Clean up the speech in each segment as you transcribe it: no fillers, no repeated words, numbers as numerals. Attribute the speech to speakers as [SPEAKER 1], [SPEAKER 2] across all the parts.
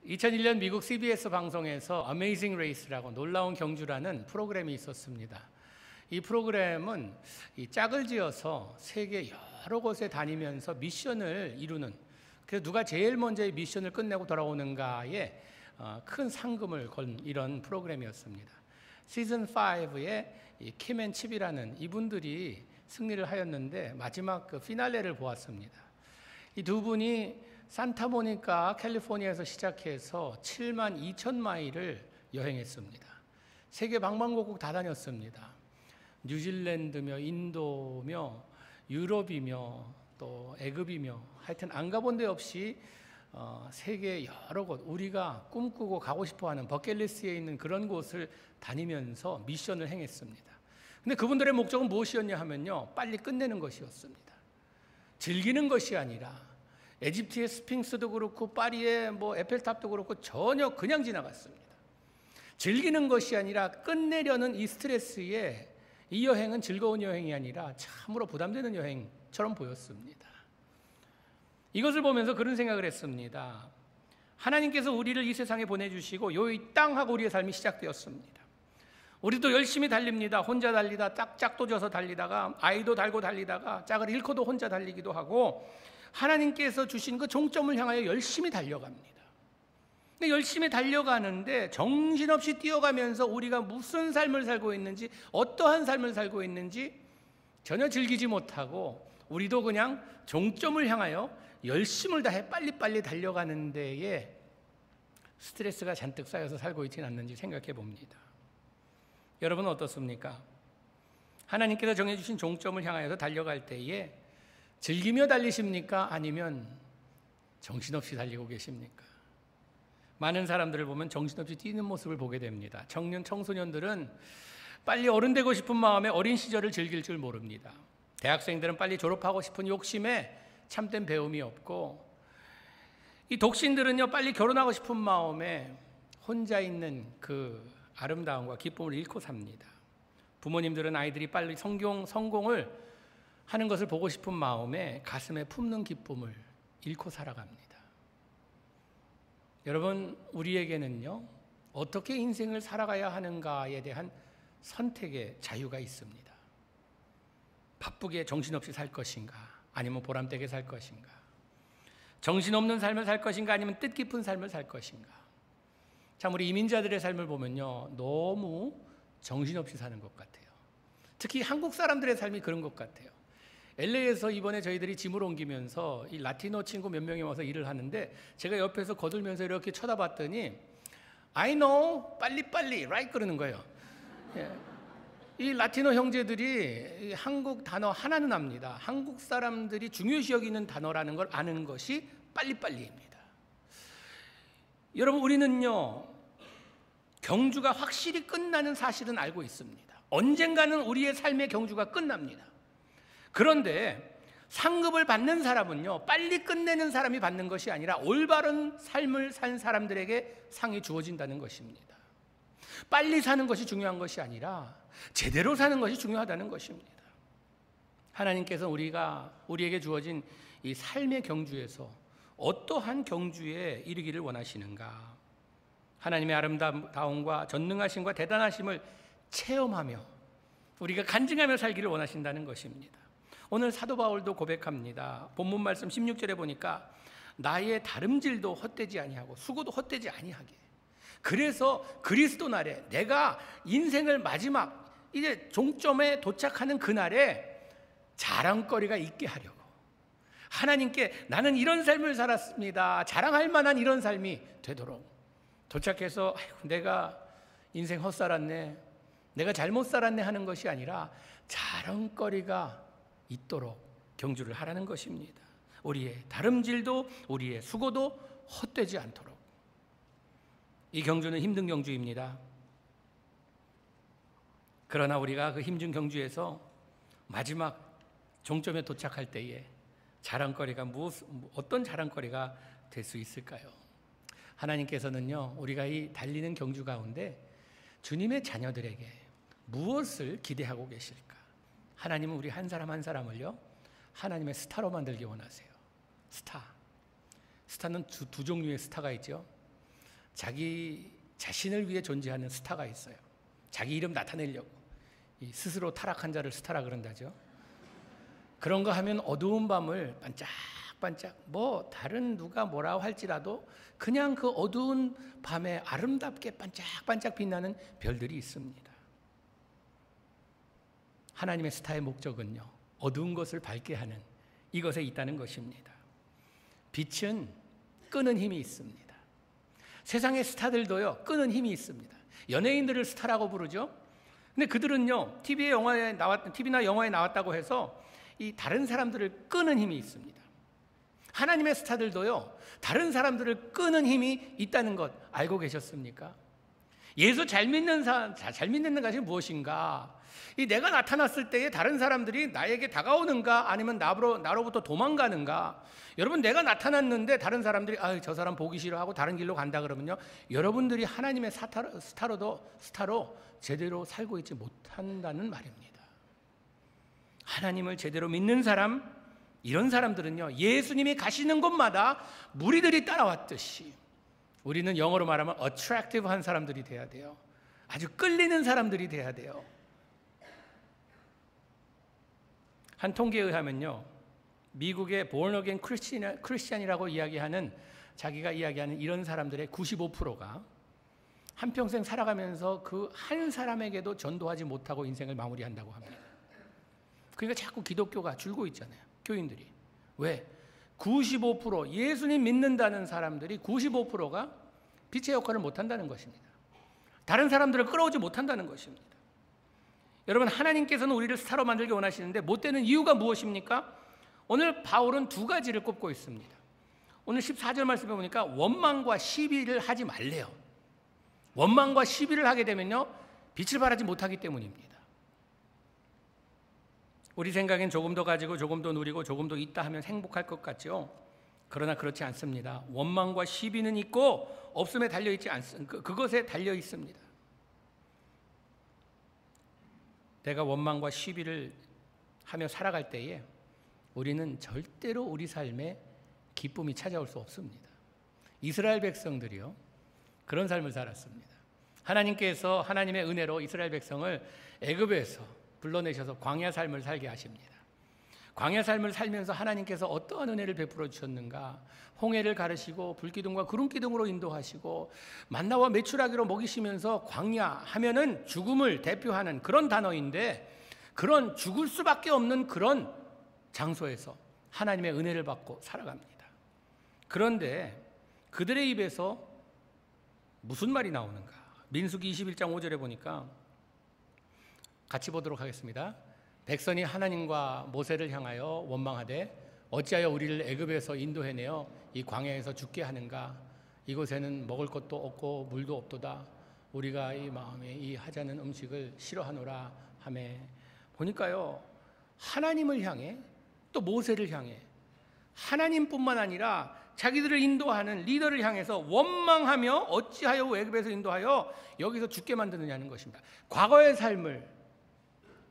[SPEAKER 1] 2001년 미국 CBS 방송에서 Amazing Race라고 놀라운 경주라는 프로그램이 있었습니다. 이 프로그램은 이 짝을 지어서 세계 여러 곳에 다니면서 미션을 이루는, 그래서 누가 제일 먼저 이 미션을 끝내고 돌아오는가에 큰 상금을 건 이런 프로그램이었습니다. 시즌 5에 킴 앤 칩이라는 이분들이 승리를 하였는데 마지막 그 피날레를 보았습니다. 이 두 분이 산타모니카 캘리포니아에서 시작해서 7만 2천 마일을 여행했습니다. 세계 방방곡곡 다 다녔습니다. 뉴질랜드며 인도며 유럽이며 또 애굽이며 하여튼 안 가본 데 없이 세계 여러 곳, 우리가 꿈꾸고 가고 싶어하는 버킷리스트에 있는 그런 곳을 다니면서 미션을 행했습니다. 근데 그분들의 목적은 무엇이었냐 하면요, 빨리 끝내는 것이었습니다. 즐기는 것이 아니라 에집트의 스핑스도 그렇고 파리의 에펠탑도 그렇고 전혀 그냥 지나갔습니다. 즐기는 것이 아니라 끝내려는 이 스트레스에 이 여행은 즐거운 여행이 아니라 참으로 부담되는 여행처럼 보였습니다. 이것을 보면서 그런 생각을 했습니다. 하나님께서 우리를 이 세상에 보내주시고 이 땅하고 우리의 삶이 시작되었습니다. 우리도 열심히 달립니다. 혼자 달리다 짝도 져서 달리다가 아이도 달고 달리다가 짝을 잃고도 혼자 달리기도 하고 하나님께서 주신 그 종점을 향하여 열심히 달려갑니다. 근데 열심히 달려가는데 정신없이 뛰어가면서 우리가 무슨 삶을 살고 있는지, 어떠한 삶을 살고 있는지 전혀 즐기지 못하고 우리도 그냥 종점을 향하여 열심을 다해 빨리빨리 달려가는 데에 스트레스가 잔뜩 쌓여서 살고 있지는 않는지 생각해 봅니다. 여러분은 어떻습니까? 하나님께서 정해주신 종점을 향하여서 달려갈 때에 즐기며 달리십니까? 아니면 정신없이 달리고 계십니까? 많은 사람들을 보면 정신없이 뛰는 모습을 보게 됩니다. 청소년들은 빨리 어른 되고 싶은 마음에 어린 시절을 즐길 줄 모릅니다. 대학생들은 빨리 졸업하고 싶은 욕심에 참된 배움이 없고, 이 독신들은요, 빨리 결혼하고 싶은 마음에 혼자 있는 그 아름다움과 기쁨을 잃고 삽니다. 부모님들은 아이들이 빨리 성공을 하는 것을 보고 싶은 마음에 가슴에 품는 기쁨을 잃고 살아갑니다. 여러분, 우리에게는요, 어떻게 인생을 살아가야 하는가에 대한 선택의 자유가 있습니다. 바쁘게 정신없이 살 것인가, 아니면 보람되게 살 것인가, 정신없는 삶을 살 것인가, 아니면 뜻깊은 삶을 살 것인가. 참, 우리 이민자들의 삶을 보면요, 너무 정신없이 사는 것 같아요. 특히 한국 사람들의 삶이 그런 것 같아요. LA에서 이번에 저희들이 짐을 옮기면서 이 라티노 친구 몇 명이 와서 일을 하는데 제가 옆에서 거들면서 이렇게 쳐다봤더니 I know, 빨리빨리, right 그러는 거예요. 이 라티노 형제들이 한국 단어 하나는 압니다. 한국 사람들이 중요시 여기는 단어라는 걸 아는 것이 빨리빨리입니다. 여러분, 우리는요, 경주가 확실히 끝나는 사실은 알고 있습니다. 언젠가는 우리의 삶의 경주가 끝납니다. 그런데 상급을 받는 사람은요, 빨리 끝내는 사람이 받는 것이 아니라 올바른 삶을 산 사람들에게 상이 주어진다는 것입니다. 빨리 사는 것이 중요한 것이 아니라 제대로 사는 것이 중요하다는 것입니다. 하나님께서 우리에게 주어진 이 삶의 경주에서 어떠한 경주에 이르기를 원하시는가? 하나님의 아름다움과 전능하심과 대단하심을 체험하며 우리가 간증하며 살기를 원하신다는 것입니다. 오늘 사도 바울도 고백합니다. 본문 말씀 16절에 보니까 나의 다름질도 헛되지 아니하고 수고도 헛되지 아니하게, 그래서 그리스도 날에 내가 인생을 마지막 이제 종점에 도착하는 그날에 자랑거리가 있게 하려고, 하나님께 나는 이런 삶을 살았습니다, 자랑할 만한 이런 삶이 되도록 도착해서 내가 인생 헛살았네, 내가 잘못 살았네 하는 것이 아니라 자랑거리가 있도록 경주를 하라는 것입니다. 우리의 다름질도 우리의 수고도 헛되지 않도록. 이 경주는 힘든 경주입니다. 그러나 우리가 그 힘든 경주에서 마지막 종점에 도착할 때에 자랑거리가 어떤 자랑거리가 될 수 있을까요? 하나님께서는요, 우리가 이 달리는 경주 가운데 주님의 자녀들에게 무엇을 기대하고 계실까? 하나님은 우리 한 사람 한 사람을요, 하나님의 스타로 만들기 원하세요. 스타는 두 종류의 스타가 있죠. 자기 자신을 위해 존재하는 스타가 있어요. 자기 이름 나타내려고. 이 스스로 타락한 자를 스타라 그런다죠. 그런 거 하면 어두운 밤을 반짝반짝 뭐 다른 누가 뭐라고 할지라도 그냥 그 어두운 밤에 아름답게 반짝반짝 빛나는 별들이 있습니다. 하나님의 스타의 목적은요, 어두운 것을 밝게 하는 이것에 있다는 것입니다. 빛은 끄는 힘이 있습니다. 세상의 스타들도요, 끄는 힘이 있습니다. 연예인들을 스타라고 부르죠. 근데 그들은요, TV나 영화에 나왔다고 해서 이 다른 사람들을 끄는 힘이 있습니다. 하나님의 스타들도요, 다른 사람들을 끄는 힘이 있다는 것 알고 계셨습니까? 예수 잘 믿는 것이 무엇인가? 이 내가 나타났을 때에 다른 사람들이 나에게 다가오는가, 아니면 나로부터 도망가는가? 여러분, 내가 나타났는데 다른 사람들이 저 사람 보기 싫어하고 다른 길로 간다 그러면요, 여러분들이 하나님의 스타로 제대로 살고 있지 못한다는 말입니다. 하나님을 제대로 믿는 사람, 이런 사람들은요, 예수님이 가시는 곳마다 무리들이 따라왔듯이 우리는 영어로 말하면 attractive한 사람들이 돼야 돼요. 아주 끌리는 사람들이 돼야 돼요. 한 통계에 의하면요, 미국의 born again 크리스찬이라고 자기가 이야기하는 이런 사람들의 95%가 한평생 살아가면서 그 한 사람에게도 전도하지 못하고 인생을 마무리한다고 합니다. 그러니까 자꾸 기독교가 줄고 있잖아요, 교인들이. 왜? 95% 예수님 믿는다는 사람들이 95%가 빛의 역할을 못한다는 것입니다. 다른 사람들을 끌어오지 못한다는 것입니다. 여러분, 하나님께서는 우리를 스타로 만들기 원하시는데 못 되는 이유가 무엇입니까? 오늘 바울은 두 가지를 꼽고 있습니다. 오늘 14절 말씀에 보니까 원망과 시비를 하지 말래요. 원망과 시비를 하게 되면요, 빛을 발하지 못하기 때문입니다. 우리 생각엔 조금 더 가지고 조금 더 누리고 조금 더 있다 하면 행복할 것 같죠? 그러나 그렇지 않습니다. 원망과 시비는 있고 없음에 달려있지 않습니다. 그것에 달려 있습니다. 내가 원망과 시비를 하며 살아갈 때에 우리는 절대로 우리 삶에 기쁨이 찾아올 수 없습니다. 이스라엘 백성들이요, 그런 삶을 살았습니다. 하나님께서 하나님의 은혜로 이스라엘 백성을 애굽에서 불러내셔서 광야 삶을 살게 하십니다. 광야 삶을 살면서 하나님께서 어떠한 은혜를 베풀어 주셨는가? 홍해를 가르시고 불기둥과 구름기둥으로 인도하시고 만나와 메추라기로 먹이시면서, 광야 하면은 죽음을 대표하는 그런 단어인데, 그런 죽을 수밖에 없는 그런 장소에서 하나님의 은혜를 받고 살아갑니다. 그런데 그들의 입에서 무슨 말이 나오는가? 민수기 21장 5절에 보니까, 같이 보도록 하겠습니다. 백성이 하나님과 모세를 향하여 원망하되 어찌하여 우리를 애굽에서 인도해내어 이 광야에서 죽게 하는가? 이곳에는 먹을 것도 없고 물도 없도다. 우리가 이 마음에 이 하자는 음식을 싫어하노라 하매, 보니까요, 하나님을 향해 또 모세를 향해, 하나님뿐만 아니라 자기들을 인도하는 리더를 향해서 원망하며 어찌하여 애굽에서 인도하여 여기서 죽게 만드느냐는 것입니다. 과거의 삶을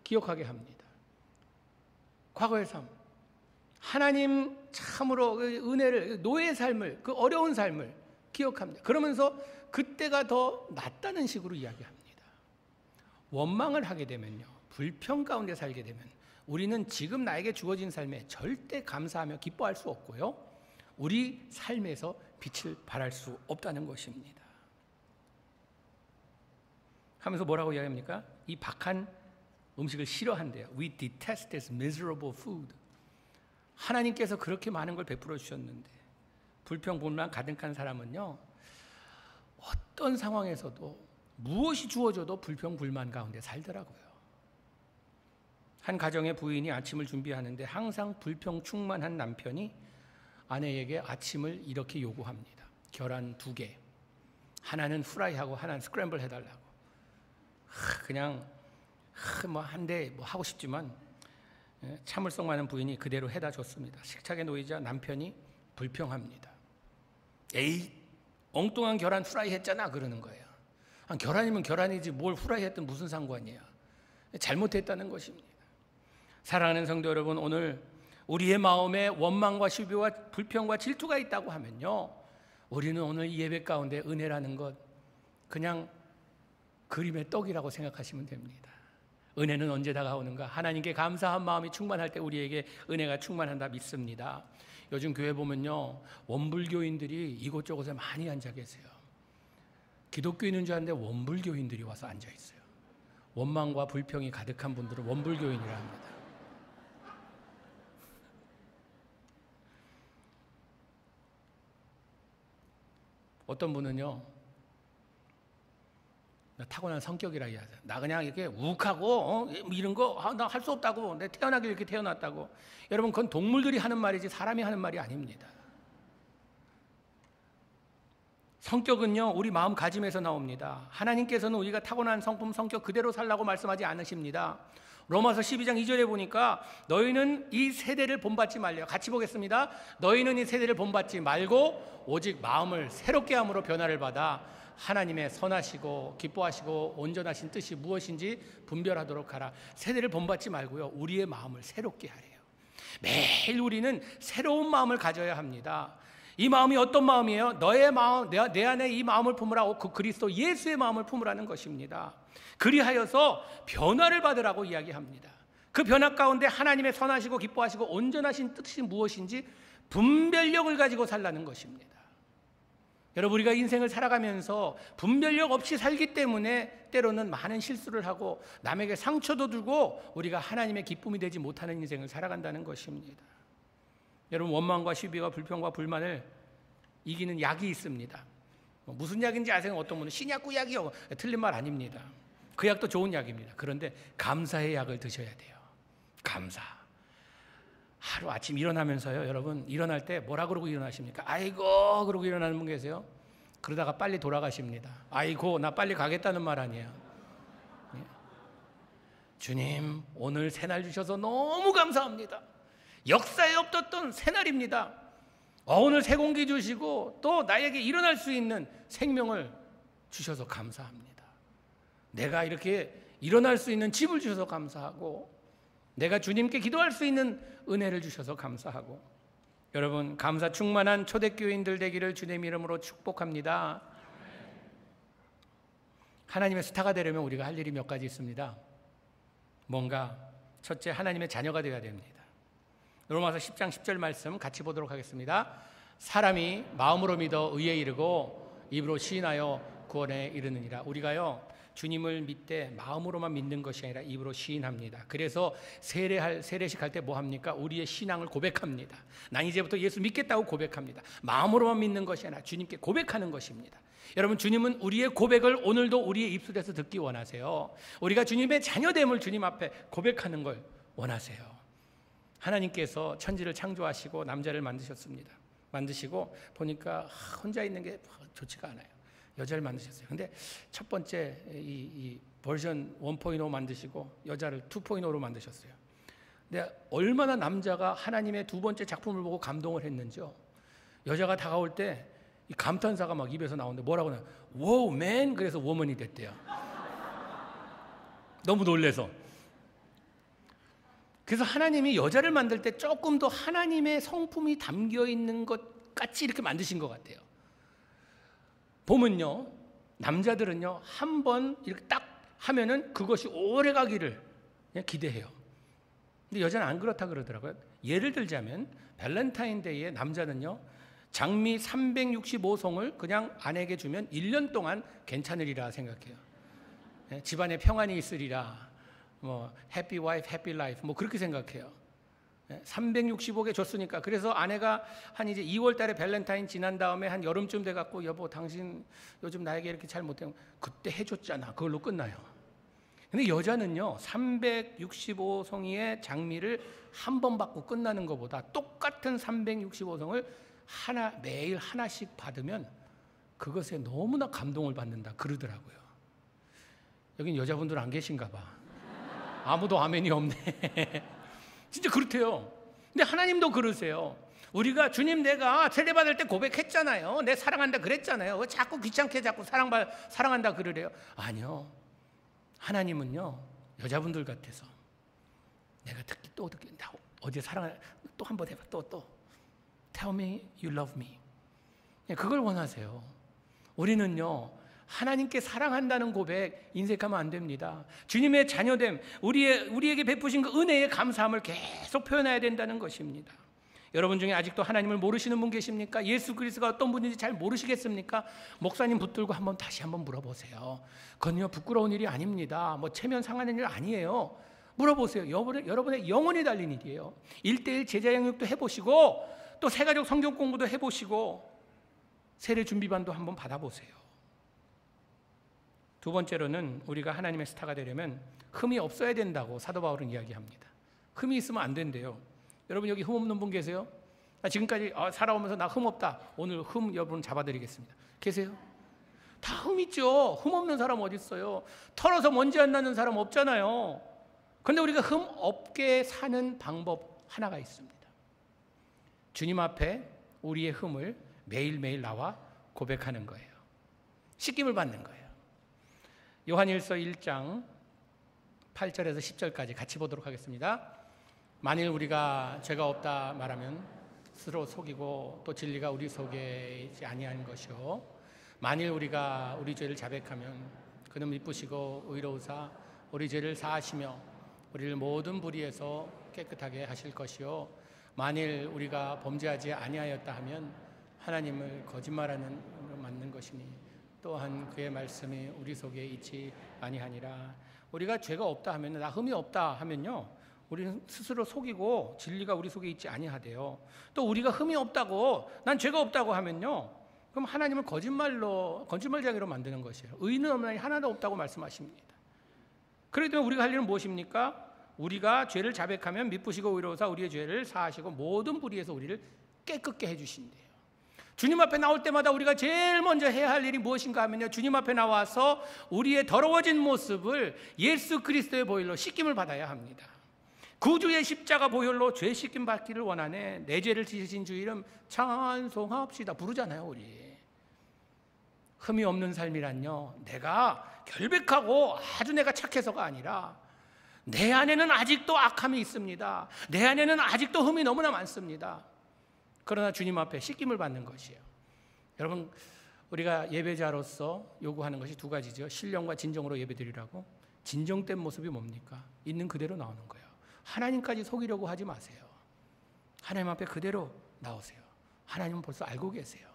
[SPEAKER 1] 기억하게 합니다. 과거의 삶, 하나님 참으로 은혜를, 노예의 삶을, 그 어려운 삶을 기억합니다. 그러면서 그때가 더 낫다는 식으로 이야기합니다. 원망을 하게 되면요, 불평 가운데 살게 되면 우리는 지금 나에게 주어진 삶에 절대 감사하며 기뻐할 수 없고요, 우리 삶에서 빛을 발할 수 없다는 것입니다. 하면서 뭐라고 이야기합니까? 이 박한 음식을 싫어한대요. We detest this miserable food. 하나님께서 그렇게 많은 걸 베풀어 주셨는데 불평 불만 가득한 사람은요, 어떤 상황에서도 무엇이 주어져도 불평 불만 가운데 살더라고요. 한 가정의 부인이 아침을 준비하는데 항상 불평 충만한 남편이 아내에게 아침을 이렇게 요구합니다. 계란 2개, 하나는 프라이하고 하나는 스크램블 해달라고. 그냥 뭐 한 대 뭐 하고 싶지만 참을성 많은 부인이 그대로 해다 줬습니다. 식탁에 놓이자 남편이 불평합니다. 에이, 엉뚱한 계란 프라이 했잖아 그러는 거예요. 계란이면 계란이지 뭘 프라이 했든 무슨 상관이야. 잘못했다는 것입니다. 사랑하는 성도 여러분, 오늘 우리의 마음에 원망과 시비와 불평과 질투가 있다고 하면요, 우리는 오늘 이 예배 가운데 은혜라는 것 그냥 그림의 떡이라고 생각하시면 됩니다. 은혜는 언제 다가오는가? 하나님께 감사한 마음이 충만할 때 우리에게 은혜가 충만한다 믿습니다. 요즘 교회 보면요, 원불교인들이 이곳저곳에 많이 앉아 계세요. 기독교인인 줄 아는데 원불교인들이 와서 앉아 있어요. 원망과 불평이 가득한 분들은 원불교인이라 합니다. 어떤 분은요, 나 타고난 성격이라 이야기하죠. 나 그냥 이렇게 욱하고 이런 거 나 할 수 없다고, 내 태어나길 이렇게 태어났다고. 여러분, 그건 동물들이 하는 말이지 사람이 하는 말이 아닙니다. 성격은요, 우리 마음가짐에서 나옵니다. 하나님께서는 우리가 타고난 성품 성격 그대로 살라고 말씀하지 않으십니다. 로마서 12장 2절에 보니까 너희는 이 세대를 본받지 말려. 같이 보겠습니다. 너희는 이 세대를 본받지 말고 오직 마음을 새롭게 함으로 변화를 받아 하나님의 선하시고 기뻐하시고 온전하신 뜻이 무엇인지 분별하도록 하라. 세대를 본받지 말고요, 우리의 마음을 새롭게 하래요. 매일 우리는 새로운 마음을 가져야 합니다. 이 마음이 어떤 마음이에요? 너의 마음, 내 안에 이 마음을 품으라. 그 그리스도 예수의 마음을 품으라는 것입니다. 그리하여서 변화를 받으라고 이야기합니다. 그 변화 가운데 하나님의 선하시고 기뻐하시고 온전하신 뜻이 무엇인지 분별력을 가지고 살라는 것입니다. 여러분, 우리가 인생을 살아가면서 분별력 없이 살기 때문에 때로는 많은 실수를 하고 남에게 상처도 주고 우리가 하나님의 기쁨이 되지 못하는 인생을 살아간다는 것입니다. 여러분, 원망과 시비와 불평과 불만을 이기는 약이 있습니다. 무슨 약인지 아세요? 어떤 분은 신약 구약이요. 틀린 말 아닙니다. 그 약도 좋은 약입니다. 그런데 감사의 약을 드셔야 돼요. 감사. 하루 아침 일어나면서요, 여러분, 일어날 때 뭐라 그러고 일어나십니까? 아이고 그러고 일어나는 분 계세요? 그러다가 빨리 돌아가십니다. 아이고 나 빨리 가겠다는 말 아니에요. 주님, 오늘 새날 주셔서 너무 감사합니다. 역사에 없었던 새날입니다. 오늘 새 공기 주시고 또 나에게 일어날 수 있는 생명을 주셔서 감사합니다. 내가 이렇게 일어날 수 있는 집을 주셔서 감사하고 내가 주님께 기도할 수 있는 은혜를 주셔서 감사하고, 여러분, 감사 충만한 초대교인들 되기를 주님 이름으로 축복합니다. 하나님의 스타가 되려면 우리가 할 일이 몇 가지 있습니다. 뭔가 첫째, 하나님의 자녀가 되어야 됩니다. 로마서 10장 10절 말씀 같이 보도록 하겠습니다. 사람이 마음으로 믿어 의에 이르고 입으로 시인하여 구원에 이르느니라. 우리가요, 주님을 믿되 마음으로만 믿는 것이 아니라 입으로 시인합니다. 그래서 세례식 할 때 뭐 합니까? 우리의 신앙을 고백합니다. 난 이제부터 예수 믿겠다고 고백합니다. 마음으로만 믿는 것이 아니라 주님께 고백하는 것입니다. 여러분, 주님은 우리의 고백을 오늘도 우리의 입술에서 듣기 원하세요. 우리가 주님의 자녀됨을 주님 앞에 고백하는 걸 원하세요. 하나님께서 천지를 창조하시고 남자를 만드셨습니다. 만드시고 보니까 혼자 있는 게 좋지가 않아요. 여자를 만드셨어요. 근데 첫 번째 이 버전 1.0 만드시고 여자를 2.0로 만드셨어요. 근데 얼마나 남자가 하나님의 두 번째 작품을 보고 감동을 했는지요. 여자가 다가올 때 이 감탄사가 막 입에서 나오는데 뭐라고 하냐? Wow, man! 그래서 woman이 됐대요. 너무 놀래서. 그래서 하나님이 여자를 만들 때 조금 더 하나님의 성품이 담겨 있는 것 같이 이렇게 만드신 것 같아요. 보면요, 남자들은요, 한 번 이렇게 딱 하면은 그것이 오래 가기를 그냥 기대해요. 근데 여자는 안 그렇다 그러더라고요. 예를 들자면 발렌타인데이에 남자는요, 장미 365송을 그냥 아내에게 주면 1년 동안 괜찮으리라 생각해요. 집안에 평안이 있으리라, 뭐 해피 와이프, 해피 라이프, 뭐 그렇게 생각해요. 365개 줬으니까. 그래서 아내가 한 이제 2월 달에 발렌타인 지난 다음에 한 여름쯤 돼 갖고, 여보 당신 요즘 나에게 이렇게 잘 못해, 그때 해줬잖아, 그걸로 끝나요. 근데 여자는요, 365송이의 장미를 한 번 받고 끝나는 것보다 똑같은 365송을 매일 하나씩 받으면 그것에 너무나 감동을 받는다 그러더라고요. 여긴 여자분들 안 계신가 봐. 아무도 아멘이 없네. 진짜 그렇대요. 근데 하나님도 그러세요. 우리가 주님, 내가 세례받을 때 고백했잖아요. 내 사랑한다 그랬잖아요. 왜 자꾸 귀찮게 자꾸 사랑한다 그러래요? 아니요. 하나님은요, 여자분들 같아서 내가 듣기 또 듣기, 어제 사랑을 또 한 번 해봐. 또 Tell me you love me. 그걸 원하세요. 우리는요, 하나님께 사랑한다는 고백 인색하면 안 됩니다. 주님의 자녀됨, 우리에게 베푸신 그 은혜의 감사함을 계속 표현해야 된다는 것입니다. 여러분 중에 아직도 하나님을 모르시는 분 계십니까? 예수 그리스도가 어떤 분인지 잘 모르시겠습니까? 목사님 붙들고 다시 한번 물어보세요. 그건요, 부끄러운 일이 아닙니다. 체면 상하는 일 아니에요. 물어보세요. 여러분의 영혼이 달린 일이에요. 1:1 제자 양육도 해보시고, 또 새가족 성경 공부도 해보시고, 세례 준비반도 한번 받아보세요. 두 번째로는 우리가 하나님의 스타가 되려면 흠이 없어야 된다고 사도 바울은 이야기합니다. 흠이 있으면 안 된대요. 여러분 여기 흠 없는 분 계세요? 지금까지 살아오면서 나 흠 없다. 오늘 흠 여러분 잡아드리겠습니다. 계세요? 다 흠 있죠. 흠 없는 사람 어디 있어요? 털어서 먼지 안 나는 사람 없잖아요. 그런데 우리가 흠 없게 사는 방법 하나가 있습니다. 주님 앞에 우리의 흠을 매일매일 나와 고백하는 거예요. 씻김을 받는 거예요. 요한일서 1장 8절에서 10절까지 같이 보도록 하겠습니다. 만일 우리가 죄가 없다 말하면 스스로 속이고 또 진리가 우리 속에 있지 아니한 것이요, 만일 우리가 우리 죄를 자백하면 그는 미쁘시고 의로우사 우리 죄를 사하시며 우리를 모든 불의에서 깨끗하게 하실 것이요, 만일 우리가 범죄하지 아니하였다 하면 하나님을 거짓말하는 것으로 맞는 것이니 또한 그의 말씀이 우리 속에 있지 아니하니라. 우리가 죄가 없다 하면, 나 흠이 없다 하면요, 우리는 스스로 속이고 진리가 우리 속에 있지 아니하대요. 또 우리가 흠이 없다고, 난 죄가 없다고 하면요, 그럼 하나님을 거짓말쟁이로 만드는 것이에요. 의인은 없나니 하나도 없다고 말씀하십니다. 그렇기 때문에 우리가 할 일은 무엇입니까? 우리가 죄를 자백하면 미쁘시고 의로우사 우리의 죄를 사하시고 모든 불의에서 우리를 깨끗게 해주신대요. 주님 앞에 나올 때마다 우리가 제일 먼저 해야 할 일이 무엇인가 하면요, 주님 앞에 나와서 우리의 더러워진 모습을 예수 그리스도의 보혈로 씻김을 받아야 합니다. 구주의 십자가 보혈로 죄 씻김 받기를 원하네. 내 죄를 지으신 주 이름 찬송합시다 부르잖아요. 우리 흠이 없는 삶이란요, 내가 결백하고 아주 내가 착해서가 아니라 내 안에는 아직도 악함이 있습니다. 내 안에는 아직도 흠이 너무나 많습니다. 그러나 주님 앞에 씻김을 받는 것이에요. 여러분, 우리가 예배자로서 요구하는 것이 두 가지죠. 신령과 진정으로 예배드리라고. 진정된 모습이 뭡니까? 있는 그대로 나오는 거예요. 하나님까지 속이려고 하지 마세요. 하나님 앞에 그대로 나오세요. 하나님은 벌써 알고 계세요.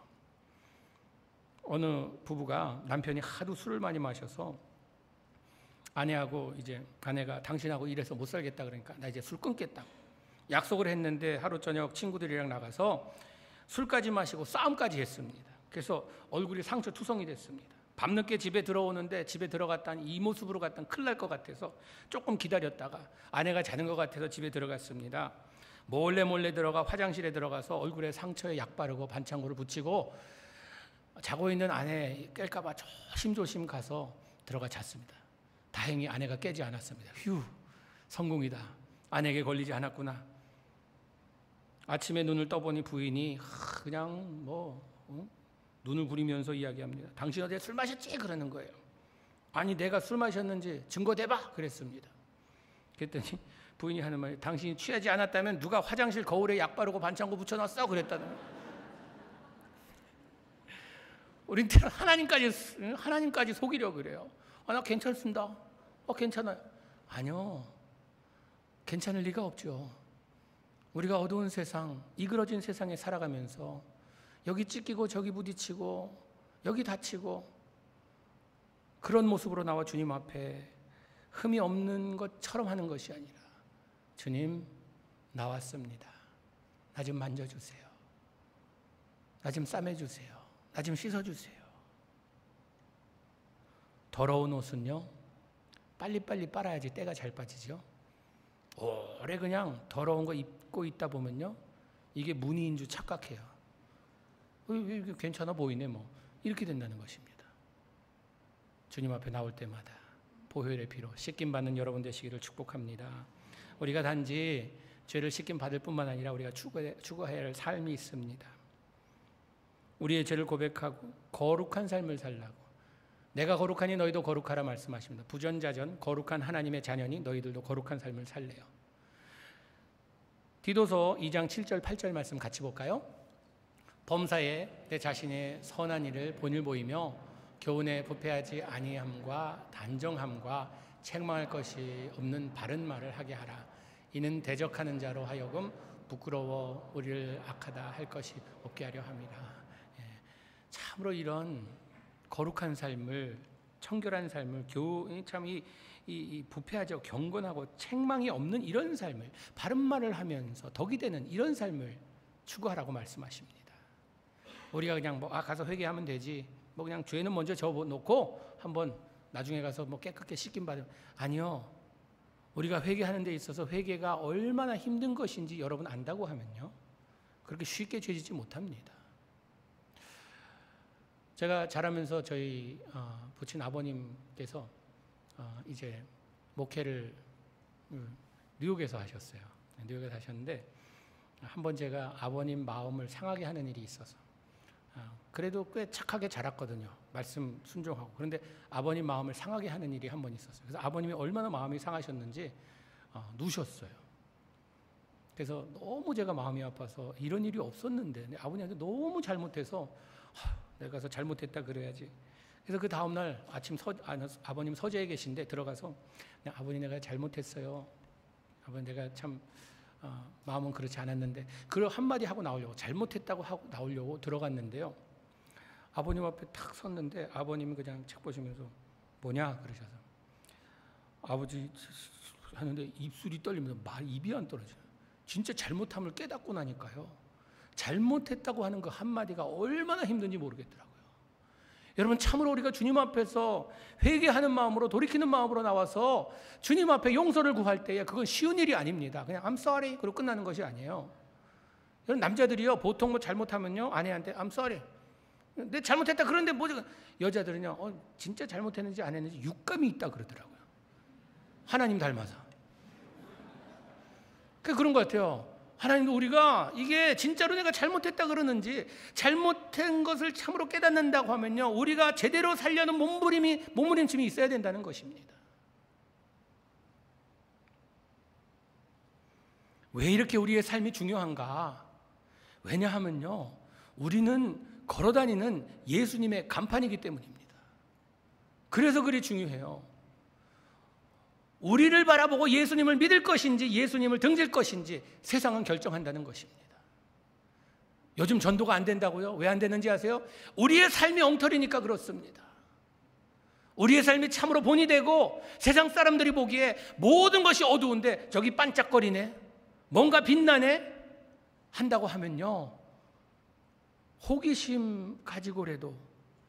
[SPEAKER 1] 어느 부부가 남편이 하도 술을 많이 마셔서 아내하고 이제 아내가 당신하고 이래서 못 살겠다 그러니까 나 이제 술 끊겠다고 약속을 했는데 하루 저녁 친구들이랑 나가서 술까지 마시고 싸움까지 했습니다. 그래서 얼굴이 상처 투성이 됐습니다. 밤늦게 집에 들어오는데 집에 들어갔다니 이 모습으로 갔다니 큰일 날 것 같아서 조금 기다렸다가 아내가 자는 것 같아서 집에 들어갔습니다. 몰래 들어가 화장실에 들어가서 얼굴에 상처에 약 바르고 반창고를 붙이고 자고 있는 아내 깰까 봐 조심조심 가서 들어가 잤습니다. 다행히 아내가 깨지 않았습니다. 휴, 성공이다. 아내에게 걸리지 않았구나. 아침에 눈을 떠보니 부인이 그냥 눈을 부리면서 이야기합니다. 당신 어제 술 마셨지? 그러는 거예요. 아니 내가 술 마셨는지 증거 대봐 그랬습니다. 그랬더니 부인이 하는 말이, 당신이 취하지 않았다면 누가 화장실 거울에 약 바르고 반창고 붙여놨어? 그랬다는 거예요. 우린 하나님까지 속이려고 그래요. 나 괜찮습니다. 괜찮아요. 아니요, 괜찮을 리가 없죠. 우리가 어두운 세상, 이그러진 세상에 살아가면서 여기 찢기고 저기 부딪히고 여기 다치고 그런 모습으로 나와 주님 앞에 흠이 없는 것처럼 하는 것이 아니라, 주님 나왔습니다. 나 좀 만져주세요. 나 좀 싸매주세요. 나 좀 씻어주세요. 더러운 옷은요, 빨리빨리 빨아야지 때가 잘 빠지죠. 오래 그냥 더러운 거 입고 있다 보면요, 이게 무늬인 줄 착각해요. 이게 괜찮아 보이네 이렇게 된다는 것입니다. 주님 앞에 나올 때마다 보혈의 피로 씻김 받는 여러분 되시기를 축복합니다. 우리가 단지 죄를 씻김 받을 뿐만 아니라 우리가 추구해야 할 삶이 있습니다. 우리의 죄를 고백하고 거룩한 삶을 살라고, 내가 거룩하니 너희도 거룩하라 말씀하십니다. 부전자전 거룩한 하나님의 자녀니 너희들도 거룩한 삶을 살래요. 디도서 2장 7절 8절 말씀 같이 볼까요? 범사에 내 자신의 선한 일을 본일 보이며 교훈에 부패하지 아니함과 단정함과 책망할 것이 없는 바른 말을 하게 하라. 이는 대적하는 자로 하여금 부끄러워 우리를 악하다 할 것이 없게 하려 함이라. 참으로 이런 거룩한 삶을, 청결한 삶을, 참 이 부패하지 경건하고 책망이 없는 이런 삶을, 바른 말을 하면서 덕이 되는 이런 삶을 추구하라고 말씀하십니다. 우리가 그냥 가서 회개하면 되지, 그냥 죄는 먼저 접어놓고 한번 나중에 가서 깨끗게 씻김 받으면, 아니요. 우리가 회개하는 데 있어서 회개가 얼마나 힘든 것인지 여러분 안다고 하면요, 그렇게 쉽게 죄짓지 못합니다. 제가 자라면서 저희 부친 아버님께서 이제 목회를 뉴욕에서 하셨어요. 뉴욕에서 하셨는데 한 번 제가 아버님 마음을 상하게 하는 일이 있어서, 그래도 꽤 착하게 자랐거든요. 말씀 순종하고. 그런데 아버님 마음을 상하게 하는 일이 한 번 있었어요. 그래서 아버님이 얼마나 마음이 상하셨는지 누셨어요. 그래서 너무 제가 마음이 아파서, 이런 일이 없었는데 아버님한테 너무 잘못해서 내가 가서 잘못했다 그래야지. 그래서 그 다음날 아침 아버님 서재에 계신데 들어가서, 아버님 내가 잘못했어요. 아버님 내가 참 마음은 그렇지 않았는데, 그 한마디 하고 나오려고, 잘못했다고 하고 나오려고 들어갔는데요, 아버님 앞에 탁 섰는데 아버님이 그냥 책 보시면서 뭐냐 그러셔서, 아버지 하는데 입술이 떨리면서 입이 안 떨어져요. 진짜 잘못함을 깨닫고 나니까요, 잘못했다고 하는 그 한마디가 얼마나 힘든지 모르겠더라고요. 여러분, 참으로 우리가 주님 앞에서 회개하는 마음으로, 돌이키는 마음으로 나와서 주님 앞에 용서를 구할 때에 그건 쉬운 일이 아닙니다. 그냥 I'm sorry 그리고 끝나는 것이 아니에요. 여러분, 남자들이요 보통 잘못하면요 아내한테 I'm sorry, 내 잘못했다 그런데 여자들은요 진짜 잘못했는지 안 했는지 육감이 있다 그러더라고요. 하나님 닮아서. 그런 것 같아요. 하나님도 우리가 이게 진짜로 내가 잘못했다 그러는지, 잘못한 것을 참으로 깨닫는다고 하면요, 우리가 제대로 살려는 몸부림침이 있어야 된다는 것입니다. 왜 이렇게 우리의 삶이 중요한가? 왜냐하면요, 우리는 걸어다니는 예수님의 간판이기 때문입니다. 그래서 그리 중요해요. 우리를 바라보고 예수님을 믿을 것인지 예수님을 등질 것인지 세상은 결정한다는 것입니다. 요즘 전도가 안 된다고요? 왜 안 되는지 아세요? 우리의 삶이 엉터리니까 그렇습니다. 우리의 삶이 참으로 본이 되고 세상 사람들이 보기에 모든 것이 어두운데 저기 반짝거리네, 뭔가 빛나네 한다고 하면요, 호기심 가지고라도,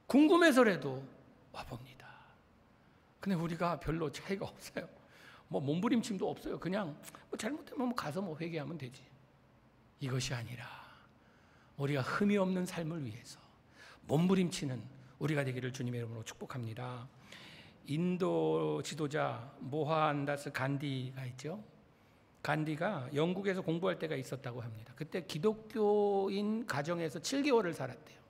[SPEAKER 1] 궁금해서라도 와봅니다. 근데 우리가 별로 차이가 없어요. 몸부림침도 없어요. 그냥 잘못하면 가서 회개하면 되지. 이것이 아니라 우리가 흠이 없는 삶을 위해서 몸부림치는 우리가 되기를 주님의 이름으로 축복합니다. 인도 지도자 모한다스 간디가 있죠. 간디가 영국에서 공부할 때가 있었다고 합니다. 그때 기독교인 가정에서 7개월을 살았대요.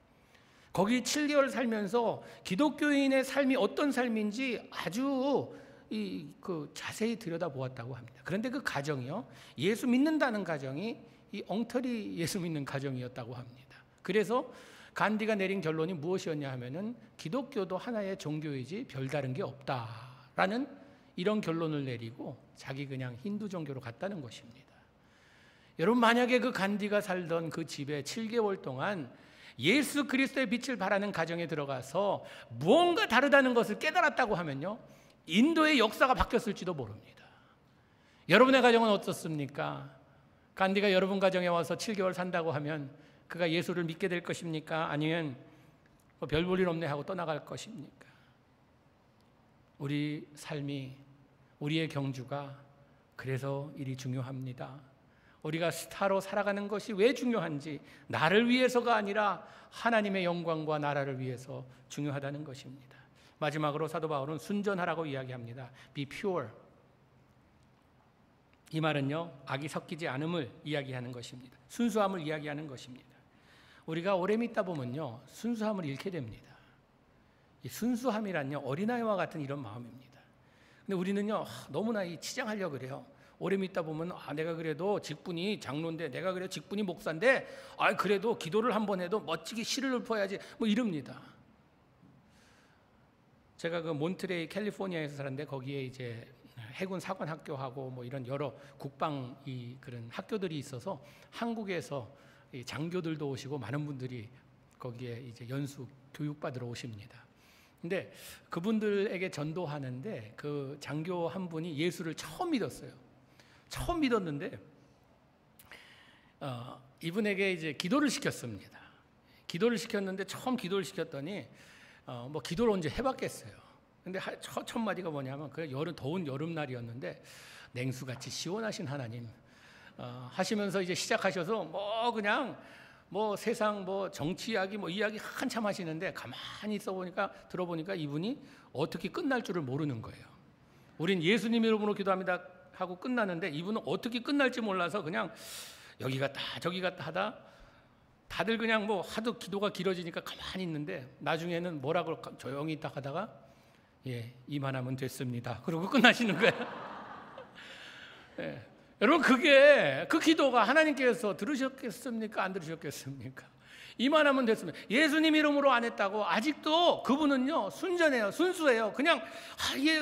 [SPEAKER 1] 거기 7개월 살면서 기독교인의 삶이 어떤 삶인지 아주 자세히 들여다보았다고 합니다. 그런데 그 가정이요, 예수 믿는다는 가정이 이 엉터리 예수 믿는 가정이었다고 합니다. 그래서 간디가 내린 결론이 무엇이었냐 하면은 기독교도 하나의 종교이지 별다른 게 없다라는 이런 결론을 내리고 자기 그냥 힌두 종교로 갔다는 것입니다. 여러분, 만약에 그 간디가 살던 그 집에 7개월 동안 예수 그리스도의 빛을 발하는 가정에 들어가서 무언가 다르다는 것을 깨달았다고 하면요, 인도의 역사가 바뀌었을지도 모릅니다. 여러분의 가정은 어떻습니까? 간디가 여러분 가정에 와서 7개월 산다고 하면 그가 예수를 믿게 될 것입니까? 아니면 별 볼 일 없네 하고 떠나갈 것입니까? 우리 삶이, 우리의 경주가 그래서 일이 중요합니다. 우리가 스타로 살아가는 것이 왜 중요한지, 나를 위해서가 아니라 하나님의 영광과 나라를 위해서 중요하다는 것입니다. 마지막으로 사도 바울은 순전하라고 이야기합니다. Be pure. 이 말은요, 악이 섞이지 않음을 이야기하는 것입니다. 순수함을 이야기하는 것입니다. 우리가 오래 믿다 보면요, 순수함을 잃게 됩니다. 이 순수함이란요, 어린아이와 같은 이런 마음입니다. 근데 우리는요, 너무나 치장하려고 그래요. 오래 믿다 보면 내가 그래도 직분이 장로인데, 내가 그래도 직분이 목사인데, 그래도 기도를 한 번 해도 멋지게 시를 읊어야지, 뭐 이럽니다. 제가 그 몬트레이 캘리포니아에서 살았는데, 거기에 이제 해군 사관 학교하고 뭐 이런 여러 국방 그런 학교들이 있어서 한국에서 장교들도 오시고 많은 분들이 거기에 이제 연수 교육받으러 오십니다. 근데 그분들에게 전도하는데 그 장교 한 분이 예수를 처음 믿었어요. 처음 믿었는데 이분에게 이제 기도를 시켰습니다. 기도를 시켰는데 처음 기도를 시켰더니 뭐 기도를 언제 해봤겠어요. 근데 첫 마디가 뭐냐면, 그 더운 여름날이었는데 냉수같이 시원하신 하나님 하시면서 이제 시작하셔서 뭐 그냥 뭐 세상 뭐 정치 이야기 뭐 이야기 한참 하시는데, 가만히 들어보니까 이분이 어떻게 끝날 줄을 모르는 거예요. 우린 예수님 이름으로 기도합니다 하고 끝나는데, 이분은 어떻게 끝날지 몰라서 그냥 여기 갔다 저기 갔다 하다, 다들 그냥 뭐 하도 기도가 길어지니까 가만히 있는데, 나중에는 뭐라고 조용히 있다 하다가 이만하면 됐습니다 그러고 끝나시는 거예요. 여러분, 그 기도가 하나님께서 들으셨겠습니까? 안 들으셨겠습니까? 이만하면 됐습니다. 예수님 이름으로 안 했다고 아직도 그분은요 순전해요, 순수해요. 그냥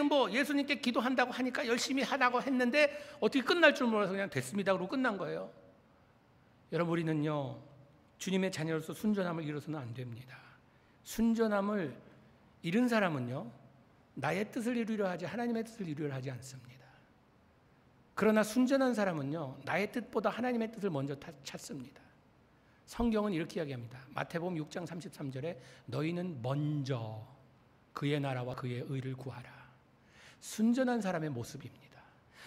[SPEAKER 1] 뭐 예수님께 기도한다고 하니까 열심히 하라고 했는데 어떻게 끝날 줄 몰라서 그냥 됐습니다 그러고 끝난 거예요. 여러분, 우리는요 주님의 자녀로서 순전함을 잃어서는 안 됩니다. 순전함을 잃은 사람은요 나의 뜻을 이루려 하지 하나님의 뜻을 이루려 하지 않습니다. 그러나 순전한 사람은요 나의 뜻보다 하나님의 뜻을 먼저 찾습니다. 성경은 이렇게 이야기합니다. 마태복음 6장 33절에 너희는 먼저 그의 나라와 그의 의를 구하라. 순전한 사람의 모습입니다.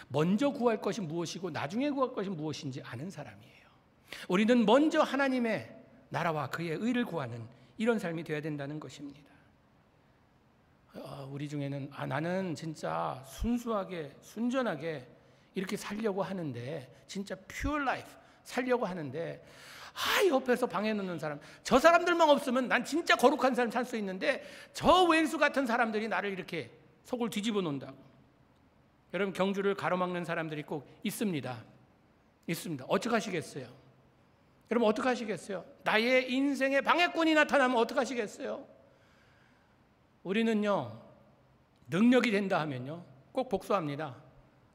[SPEAKER 1] 먼저 구할 것이 무엇이고 나중에 구할 것이 무엇인지 아는 사람이에요. 우리는 먼저 하나님의 나라와 그의 의를 구하는 이런 삶이 되어야 된다는 것입니다. 우리 중에는 나는 진짜 순수하게 순전하게 이렇게 살려고 하는데, 진짜 pure life 살려고 하는데 옆에서 방해 놓는 사람, 저 사람들만 없으면 난 진짜 거룩한 삶 살 수 있는데 저 왼수 같은 사람들이 나를 이렇게 속을 뒤집어 놓는다고. 여러분, 경주를 가로막는 사람들이 꼭 있습니다. 어떻게 하시겠어요? 여러분, 어떻게 하시겠어요? 나의 인생에 방해꾼이 나타나면 어떻게 하시겠어요? 우리는요 능력이 된다 하면요 꼭 복수합니다.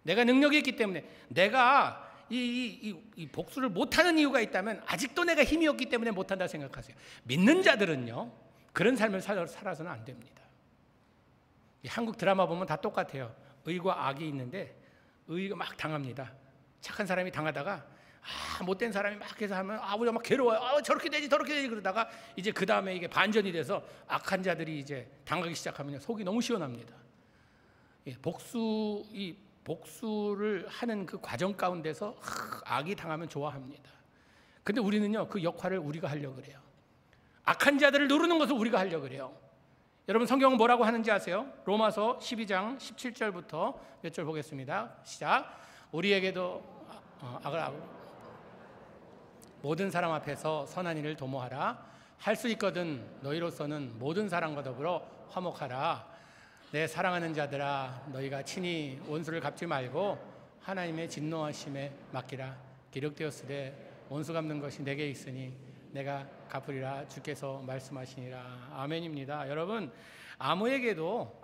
[SPEAKER 1] 내가 능력이 있기 때문에, 내가 이 복수를 못하는 이유가 있다면 아직도 내가 힘이 없기 때문에 못한다 생각하세요. 믿는 자들은요 그런 삶을 살아서는 안 됩니다. 한국 드라마 보면 다 똑같아요. 의과 악이 있는데 의가 막 당합니다. 착한 사람이 당하다가 못된 사람이 막 해서 하면 우리가 막 괴로워요. 저렇게 되지 저렇게 되지 그러다가 이제 그 다음에 이게 반전이 돼서 악한 자들이 이제 당하기 시작하면 속이 너무 시원합니다. 복수를 하는 그 과정 가운데서 악이 당하면 좋아합니다. 근데 우리는요 그 역할을 우리가 하려고 그래요. 악한 자들을 누르는 것을 우리가 하려고 그래요. 여러분, 성경은 뭐라고 하는지 아세요? 로마서 12장 17절부터 몇 절 보겠습니다. 시작. 우리에게도 모든 사람 앞에서 선한 일을 도모하라. 할 수 있거든 너희로서는 모든 사람과 더불어 화목하라. 내 사랑하는 자들아, 너희가 친히 원수를 갚지 말고 하나님의 진노하심에 맡기라. 기록되었으되 원수 갚는 것이 내게 있으니 내가 갚으리라. 주께서 말씀하시니라. 아멘입니다. 여러분, 아무에게도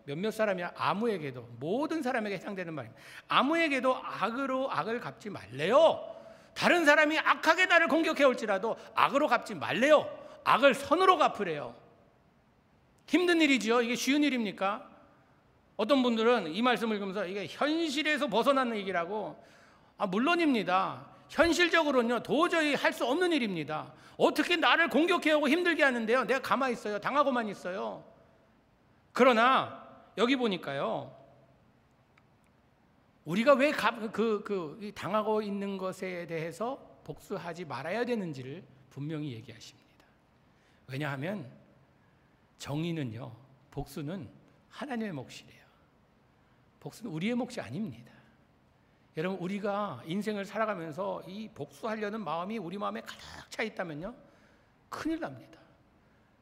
[SPEAKER 1] 몇몇 사람이야, 아무에게도, 모든 사람에게 해당되는 말입니다. 아무에게도 악으로 악을 갚지 말래요. 다른 사람이 악하게 나를 공격해 올지라도 악으로 갚지 말래요. 악을 선으로 갚으래요. 힘든 일이죠. 이게 쉬운 일입니까? 어떤 분들은 이 말씀을 읽으면서 이게 현실에서 벗어나는 얘기라고. 물론입니다. 현실적으로는요 도저히 할 수 없는 일입니다. 어떻게 나를 공격해오고 힘들게 하는데요 내가 가만히 있어요? 당하고만 있어요. 그러나 여기 보니까요 우리가 왜 당하고 있는 것에 대해서 복수하지 말아야 되는지를 분명히 얘기하십니다. 왜냐하면 정의는요, 복수는 하나님의 몫이래요. 복수는 우리의 몫이 아닙니다. 여러분, 우리가 인생을 살아가면서 이 복수하려는 마음이 우리 마음에 가득 차 있다면요 큰일 납니다.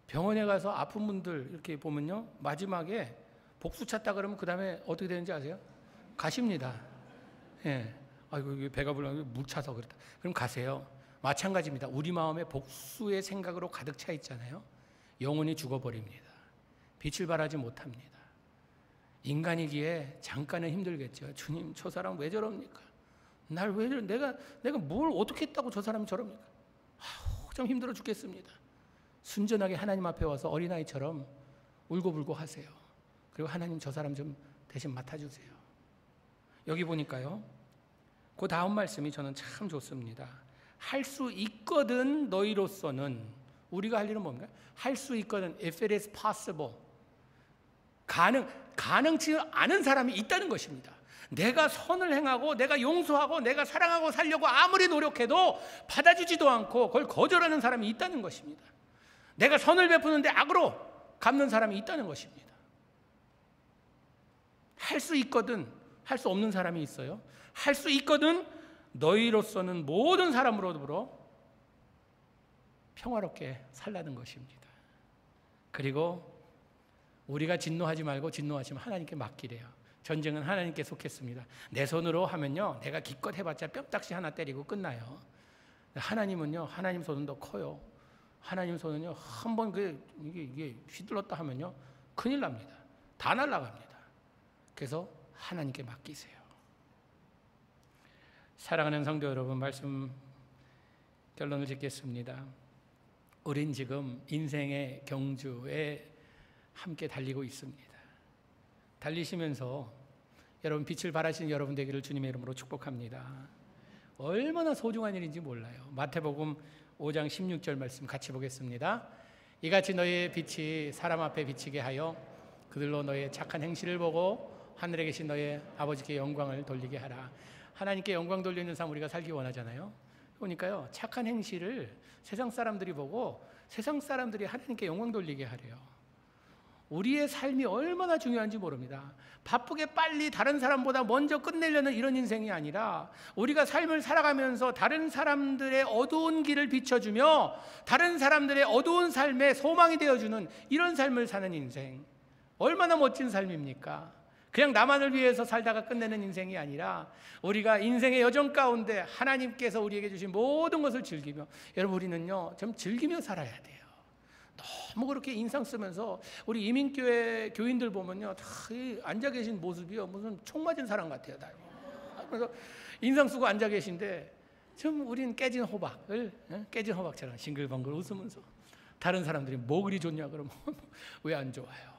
[SPEAKER 1] 병원에 가서 아픈 분들 이렇게 보면요 마지막에 복수 찾다 그러면 그 다음에 어떻게 되는지 아세요? 가십니다. 예. 아이고, 배가 불러, 물 차서 그렇다. 그럼 가세요. 마찬가지입니다. 우리 마음에 복수의 생각으로 가득 차 있잖아요. 영혼이 죽어버립니다. 빛을 발하지 못합니다. 인간이기에 잠깐은 힘들겠죠. 주님, 저 사람 왜 저럽니까? 날 왜 저러? 내가 뭘 어떻게 했다고 저 사람이 저럽니까? 좀 힘들어 죽겠습니다. 순전하게 하나님 앞에 와서 어린아이처럼 울고불고 하세요. 그리고 하나님, 저 사람 좀 대신 맡아주세요. 여기 보니까요, 그 다음 말씀이 저는 참 좋습니다. 할 수 있거든 너희로서는. 우리가 할 일은 뭡니까? 할 수 있거든. If it is possible. 가능치 않은 사람이 있다는 것입니다. 내가 선을 행하고 내가 용서하고 내가 사랑하고 살려고 아무리 노력해도 받아주지도 않고 그걸 거절하는 사람이 있다는 것입니다. 내가 선을 베푸는데 악으로 갚는 사람이 있다는 것입니다. 할 수 있거든. 할 수 없는 사람이 있어요. 할 수 있거든 너희로서는 모든 사람으로 더불어 평화롭게 살라는 것입니다. 그리고 우리가 진노하지 말고 진노하시면 하나님께 맡기래요. 전쟁은 하나님께 속했습니다. 내 손으로 하면요, 내가 기껏 해봤자 뼈딱지 하나 때리고 끝나요. 하나님은요, 하나님 손은 더 커요. 하나님 손은요, 한번 이게 휘둘렀다 하면요, 큰일 납니다. 다 날아갑니다. 그래서 하나님께 맡기세요. 사랑하는 성도 여러분, 말씀 결론을 짓겠습니다. 우린 지금 인생의 경주에 함께 달리고 있습니다. 달리시면서 여러분, 빛을 발하시는 여러분 되기를 주님의 이름으로 축복합니다. 얼마나 소중한 일인지 몰라요. 마태복음 5장 16절 말씀 같이 보겠습니다. 이같이 너희의 빛이 사람 앞에 비치게 하여 그들로 너희의 착한 행실을 보고 하늘에 계신 너희의 아버지께 영광을 돌리게 하라. 하나님께 영광 돌리는 삶 우리가 살기 원하잖아요. 그러니까요, 착한 행실을 세상 사람들이 보고 세상 사람들이 하나님께 영광 돌리게 하래요. 우리의 삶이 얼마나 중요한지 모릅니다. 바쁘게 빨리 다른 사람보다 먼저 끝내려는 이런 인생이 아니라 우리가 삶을 살아가면서 다른 사람들의 어두운 길을 비춰주며 다른 사람들의 어두운 삶에 소망이 되어주는 이런 삶을 사는 인생, 얼마나 멋진 삶입니까? 그냥 나만을 위해서 살다가 끝내는 인생이 아니라 우리가 인생의 여정 가운데 하나님께서 우리에게 주신 모든 것을 즐기며, 여러분, 우리는요 좀 즐기며 살아야 돼요. 너무 그렇게 인상 쓰면서 우리 이민교회 교인들 보면요, 다 앉아 계신 모습이요 무슨 총 맞은 사람 같아요. 다. 그래서 인상 쓰고 앉아 계신데 좀 우린 깨진 호박처럼 싱글벙글 웃으면서, 다른 사람들이 뭐 그리 좋냐 그러면 왜 안 좋아요?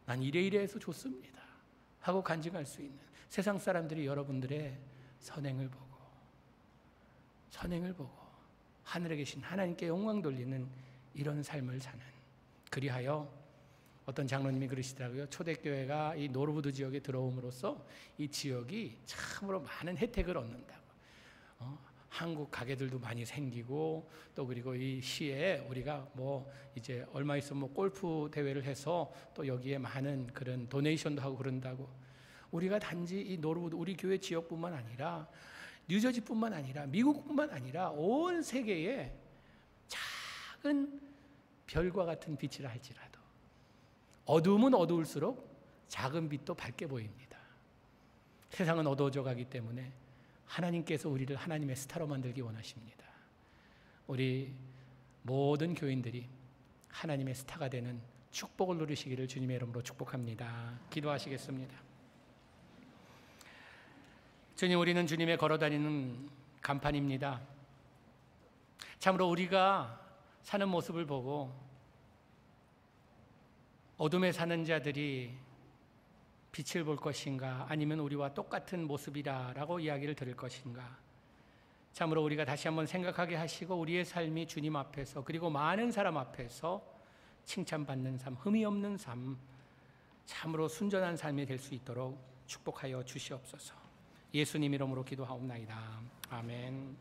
[SPEAKER 1] 난 이래이래해서 좋습니다 하고 간증할 수 있는 세상 사람들이 여러분들의 선행을 보고 하늘에 계신 하나님께 영광 돌리는 이런 삶을 사는, 그리하여 어떤 장로님이 그러시더라고요. 초대교회가 이 노르우드 지역에 들어옴으로써 이 지역이 참으로 많은 혜택을 얻는다고. 한국 가게들도 많이 생기고, 또 그리고 이 시에 우리가 뭐 이제 얼마 있으면 뭐 골프 대회를 해서 또 여기에 많은 그런 도네이션도 하고 그런다고. 우리가 단지 이 노르우드 우리 교회 지역뿐만 아니라 뉴저지뿐만 아니라 미국뿐만 아니라 온 세계에 작은 별과 같은 빛이라 할지라도 어두움은 어두울수록 작은 빛도 밝게 보입니다. 세상은 어두워져 가기 때문에 하나님께서 우리를 하나님의 스타로 만들기 원하십니다. 우리 모든 교인들이 하나님의 스타가 되는 축복을 누리시기를 주님의 이름으로 축복합니다. 기도하시겠습니다. 주님, 우리는 주님의 걸어다니는 간판입니다. 참으로 우리가 사는 모습을 보고 어둠에 사는 자들이 빛을 볼 것인가, 아니면 우리와 똑같은 모습이라라고 이야기를 들을 것인가. 참으로 우리가 다시 한번 생각하게 하시고 우리의 삶이 주님 앞에서 그리고 많은 사람 앞에서 칭찬받는 삶, 흠이 없는 삶, 참으로 순전한 삶이 될 수 있도록 축복하여 주시옵소서. 예수님 이름으로 기도하옵나이다. 아멘.